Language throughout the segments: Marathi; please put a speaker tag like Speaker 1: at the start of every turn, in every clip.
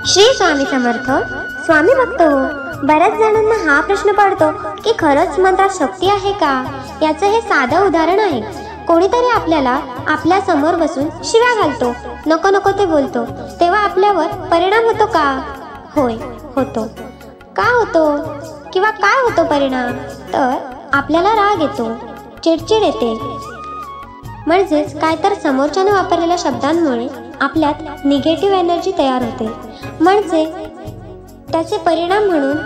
Speaker 1: श्री स्वामी समर्थ. स्वामी भक्त हो, बऱ्याच जणांना हा प्रश्न पडतो की खरंच मंत्रात शक्ती आहे का. याचं हे साधं उदाहरण आहे. कोणीतरी आपल्याला आपल्या समोर बसून शिव्या घालतो, नको नको ते बोलतो, तेव्हा आपल्यावर परिणाम होतो का? होय, होतो. का होतो किंवा काय होतो परिणाम? तर आपल्याला राग येतो, चिडचिड येते. म्हणजेच काय तर समोरच्याने वापरलेल्या शब्दांमुळे आपल्यात निगेटिव्ह एनर्जी तयार होते. म्हणजे त्याचे परिणाम म्हणून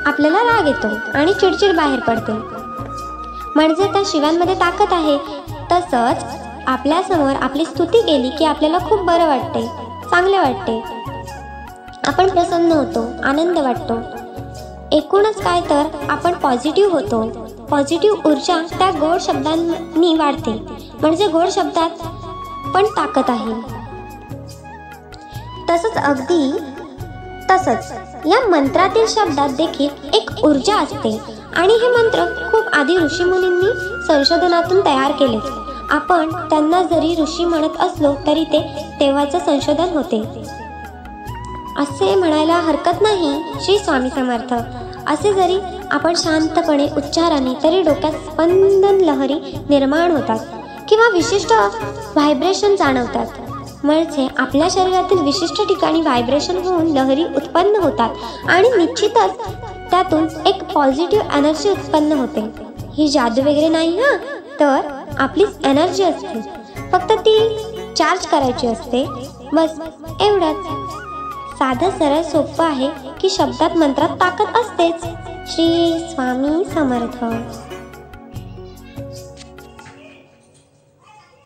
Speaker 1: आपल्याला राग येतो आणि चिडचिड बाहेर पडते. म्हणजे त्या शिव्यांमध्ये ताकद आहे. तसंच आपल्यासमोर आपली स्तुती केली की आपल्याला खूप बरं वाटते, चांगले वाटते, आपण प्रसन्न होतो, आनंद वाटतो. एकूणच काय तर आपण पॉझिटिव्ह होतो. पॉझिटिव्ह ऊर्जा त्या गोड शब्दांनी वाढते. म्हणजे गोड शब्दात पण ताकद आहे. तसंच या मंत्रातील शब्दात देखील एक ऊर्जा असते आणि हे मंत्र खूप आधी ऋषीमुनींनी संशोधनातून तयार केलेत. आपण त्यांना जरी ऋषी म्हणत असलो तरी ते तेव्हाचं संशोधन होते असे म्हणायला हरकत नाही. श्री स्वामी समर्थ. असे जरी आपण शांतपणे उच्चाराने तरी डोक्यात स्पंदन लहरी निर्माण होतात किंवा विशिष्ट व्हायब्रेशन जाणवतात. म्हणजे आपल्या शरीरातील विशिष्ट ठिकाणी व्हायब्रेशन होऊन लहरी उत्पन्न होतात आणि निश्चितच त्यातून एक पॉझिटिव्ह एनर्जी उत्पन्न होते. ही जादू वगैरे नाही हा, तर आपलीच एनर्जी असते. फक्त ती चार्ज करायची असते, बस एवढंच. साधं सरळ सोपं आहे की शब्दात मंत्रात ताकद असतेच. श्री स्वामी समर्थ.